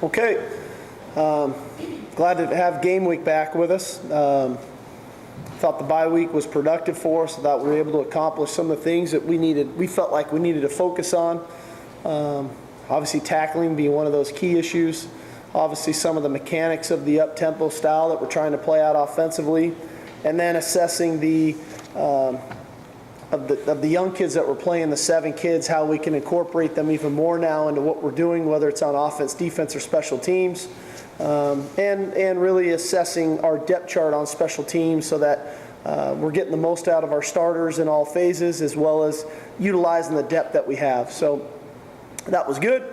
Okay, glad to have game week back with us. Thought the bye week was productive for us. Thought we were able to accomplish some of the things that we felt like we needed to focus on. Obviously tackling being one of those key issues. Obviously some of the mechanics of the up-tempo style that we're trying to play out offensively. And then assessing of the young kids that we're playing, the 7 kids, how we can incorporate them even more now into what we're doing, whether it's on offense, defense, or special teams. And really assessing our depth chart on special teams so that we're getting the most out of our starters in all phases, as well as utilizing the depth that we have. So that was good.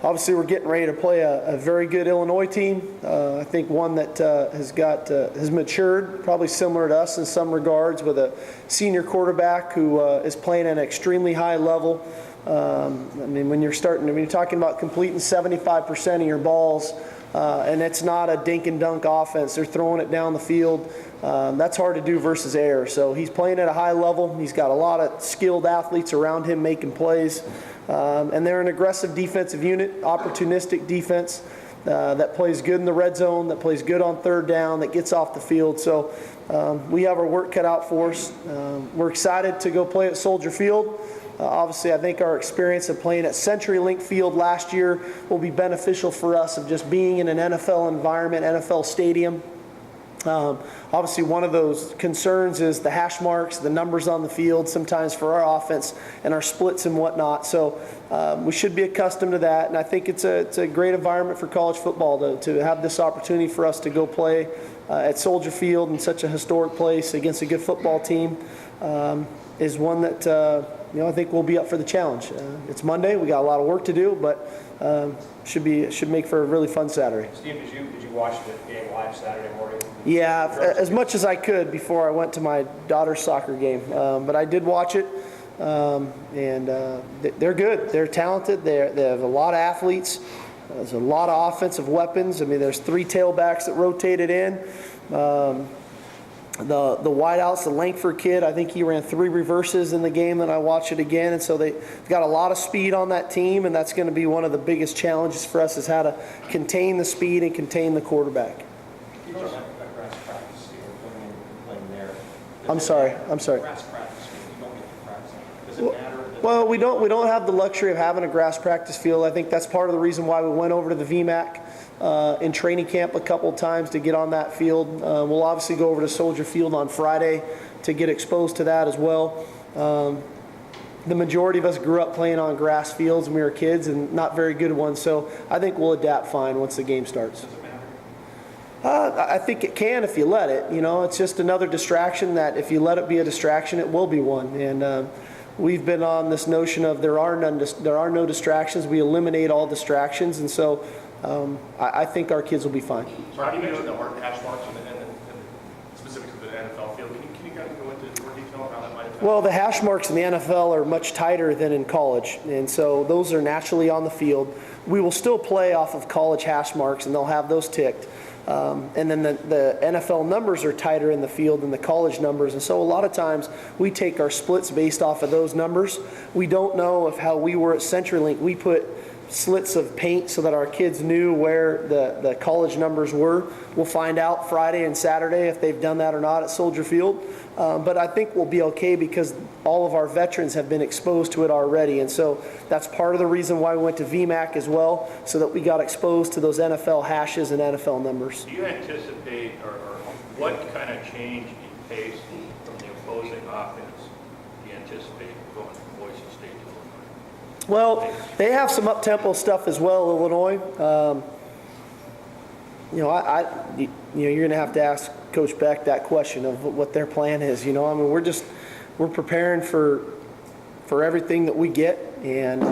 Obviously, we're getting ready to play a very good Illinois team. I think one that has matured, probably similar to us in some regards, with a senior quarterback who is playing at an extremely high level. I mean, when you're talking about completing 75% of your balls, and it's not a dink and dunk offense, they're throwing it down the field. That's hard to do versus air. So he's playing at a high level. He's got a lot of skilled athletes around him making plays. And they're an aggressive defensive unit, opportunistic defense that plays good in the red zone, that plays good on third down, that gets off the field. So we have our work cut out for us. We're excited to go play at Soldier Field. Obviously, I think our experience of playing at CenturyLink Field last year will be beneficial for us of just being in an NFL environment, NFL stadium. Obviously, one of those concerns is the hash marks, the numbers on the field, sometimes for our offense and our splits and whatnot. So we should be accustomed to that, and I think it's a great environment for college football to have this opportunity for us to go play at Soldier Field in such a historic place against a good football team. Is one that I think we'll be up for the challenge. It's Monday. We got a lot of work to do, but should make for a really fun Saturday. Steve, did you watch the game live Saturday morning? Yeah, as much as I could before I went to my daughter's soccer game. But I did watch it, and they're good. They're talented. They have a lot of athletes. There's a lot of offensive weapons. I mean, there's 3 tailbacks that rotated in. The wideouts, the Langford kid, I think he ran 3 reverses in the game, and I watched it again. And so they've got a lot of speed on that team, and that's going to be one of the biggest challenges for us, is how to contain the speed and contain the quarterback. You don't have a grass practice here, playing there. I'm sorry. Grass practice, you don't get to practice. Does it matter? Well, we don't have the luxury of having a grass practice field. I think that's part of the reason why we went over to the VMAC in training camp a couple of times to get on that field. We'll obviously go over to Soldier Field on Friday to get exposed to that as well. The majority of us grew up playing on grass fields when we were kids, and not very good ones. So I think we'll adapt fine once the game starts. Does it matter? I think it can if you let it. It's just another distraction that if you let it be a distraction, it will be one. And we've been on this notion of there are no distractions. We eliminate all distractions, and so I think our kids will be fine. So how do you mention the hash marks and specific to the NFL field? Can you guys go into more detail on how that might affect? Well, the hash marks in the NFL are much tighter than in college, and so those are naturally on the field. We will still play off of college hash marks, and they'll have those ticked. And then the NFL numbers are tighter in the field than the college numbers. And so a lot of times we take our splits based off of those numbers. We don't know if how we were at CenturyLink. We put slits of paint so that our kids knew where the college numbers were. We'll find out Friday and Saturday if they've done that or not at Soldier Field. But I think we'll be okay because all of our veterans have been exposed to it already. And so that's part of the reason why we went to VMAC as well, so that we got exposed to those NFL hashes and NFL numbers. Do you anticipate, or what kind of change in pace from the opposing offense do you anticipate going from Boise State to Illinois? Well, they have some up-tempo stuff as well, Illinois. You're going to have to ask Coach Beck that question of what their plan is. I mean, we're preparing for everything that we get, and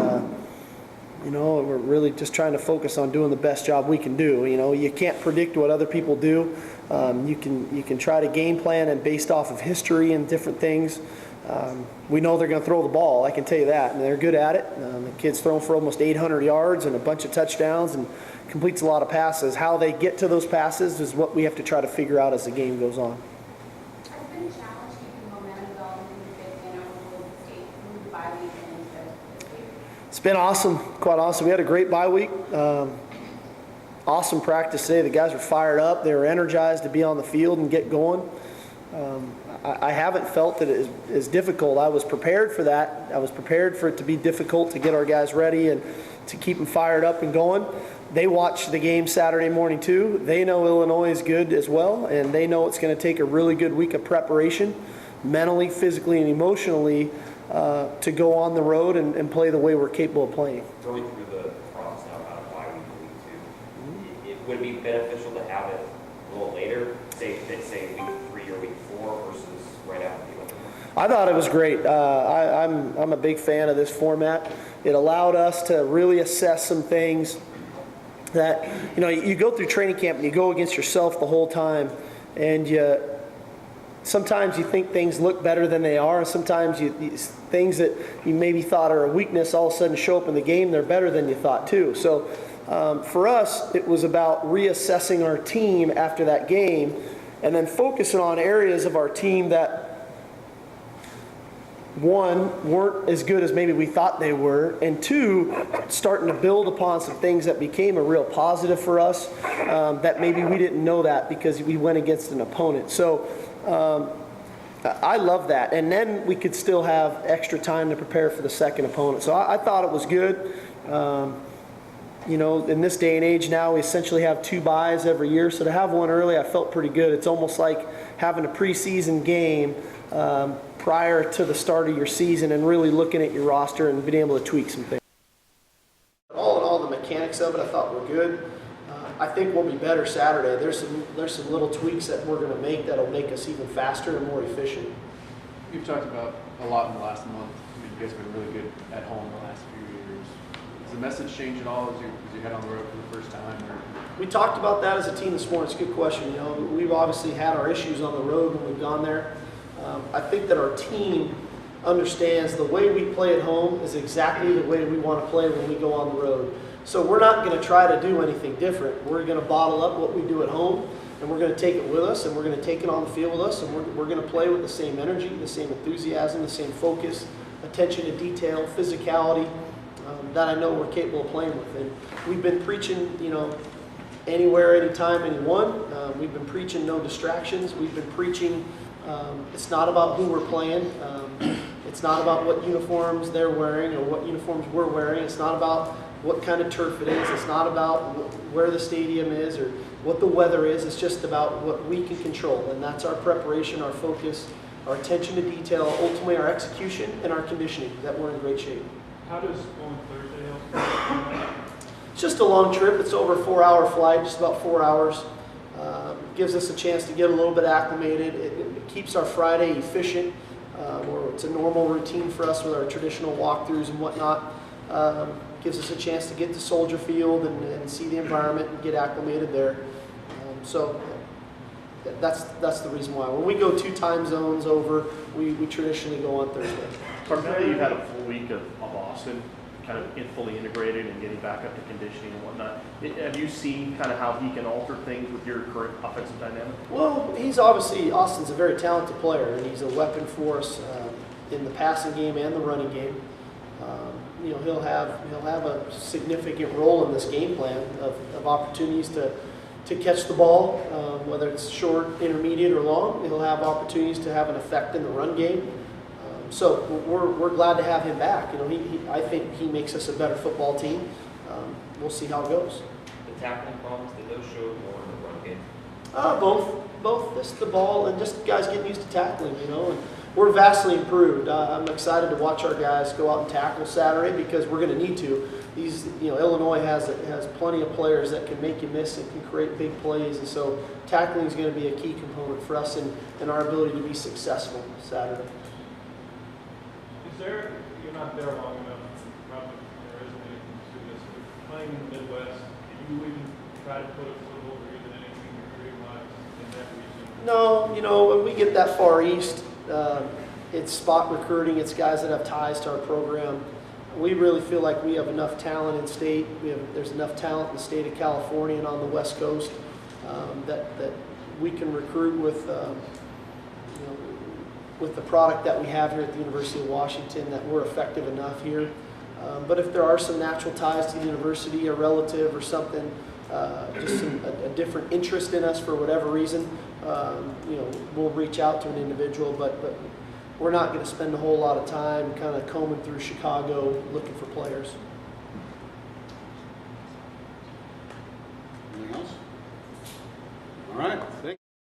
we're really just trying to focus on doing the best job we can do. You can't predict what other people do. You can try to game plan and based off of history and different things. We know they're going to throw the ball, I can tell you that, and they're good at it. The kid's thrown for almost 800 yards and a bunch of touchdowns and completes a lot of passes. How they get to those passes is what we have to try to figure out as the game goes on. Has it been a challenge keeping momentum going in the Big Ten over the state through the bye week and into this week? It's been awesome, quite awesome. We had a great bye week. awesome practice today. The guys were fired up. They were energized to be on the field and get going. I haven't felt that it is difficult. I was prepared for that. I was prepared for it to be difficult to get our guys ready and to keep them fired up and going. They watched the game Saturday morning too. They know Illinois is good as well, and they know it's going to take a really good week of preparation, mentally, physically, and emotionally, to go on the road and play the way we're capable of playing. Going through the process now about a bye week week 2, would it be beneficial to have it a little later, say week 3 or week 4 versus right after the Olympics? I thought it was great. I'm a big fan of this format. It allowed us to really assess some things that, you go through training camp and you go against yourself the whole time, and sometimes you think things look better than they are, and sometimes things that you maybe thought are a weakness all of a sudden show up in the game, they're better than you thought too. So for us, it was about reassessing our team after that game and then focusing on areas of our team that, one, weren't as good as maybe we thought they were, and two, starting to build upon some things that became a real positive for us, that maybe we didn't know that because we went against an opponent. So I love that. And then we could still have extra time to prepare for the second opponent. So I thought it was good. In this day and age now, we essentially have 2 byes every year. So to have one early, I felt pretty good. It's almost like having a preseason game prior to the start of your season and really looking at your roster and being able to tweak some things. All in all, the mechanics of it I thought were good. I think we'll be better Saturday. There's some little tweaks that we're going to make that'll make us even faster and more efficient. You've talked about a lot in the last month. You guys have been really good at home the last few years. Does the message change at all as you head on the road for the first time? Or? We talked about that as a team this morning. It's a good question. We've obviously had our issues on the road when we've gone there. I think that our team understands the way we play at home is exactly the way we want to play when we go on the road. So we're not going to try to do anything different. We're going to bottle up what we do at home, and we're going to take it with us, and we're going to take it on the field with us, and we're going to play with the same energy, the same enthusiasm, the same focus, attention to detail, physicality that I know we're capable of playing with. And we've been preaching, anywhere, anytime, anyone. We've been preaching no distractions. We've been preaching it's not about who we're playing. It's not about what uniforms they're wearing or what uniforms we're wearing. It's not about what kind of turf it is. It's not about where the stadium is or what the weather is. It's just about what we can control, and that's our preparation, our focus, our attention to detail, ultimately our execution and our conditioning, that we're in great shape. How does going Thursday help? It's just a long trip. It's over a 4-hour flight, just about 4 hours. Gives us a chance to get a little bit acclimated. It keeps our Friday efficient, or it's a normal routine for us with our traditional walkthroughs and whatnot. Gives us a chance to get to Soldier Field and see the environment and get acclimated there. So that's the reason why. When we go 2 time zones over, we traditionally go on Thursday. Primarily, you've had a full week of Austin, kind of fully integrated and getting back up to conditioning and whatnot. Have you seen kind of how he can alter things with your current offensive dynamic? Well, Austin's a very talented player, and he's a weapon for us in the passing game and the running game. He'll have a significant role in this game plan of opportunities to catch the ball, whether it's short, intermediate, or long. He'll have opportunities to have an effect in the run game. So we're glad to have him back. I think he makes us a better football team. We'll see how it goes. The tackling problems, did those show more in the run game? Both just the ball and just guys getting used to tackling, and we're vastly improved. I'm excited to watch our guys go out and tackle Saturday because we're going to need to. Illinois has plenty of players that can make you miss and can create big plays, and so tackling is going to be a key component for us in our ability to be successful Saturday. You're not there long enough, probably there isn't anything to this, but playing in the Midwest, do you even try to put a foothold or even anything recruiting-wise in that region? No, when we get that far east, it's spot recruiting. It's guys that have ties to our program. We really feel like we have enough talent in state. There's enough talent in the state of California and on the West Coast that we can recruit with the product that we have here at the University of Washington, that we're effective enough here. But if there are some natural ties to the university, a relative or something, just a different interest in us for whatever reason, we'll reach out to an individual, but we're not going to spend a whole lot of time kind of combing through Chicago looking for players.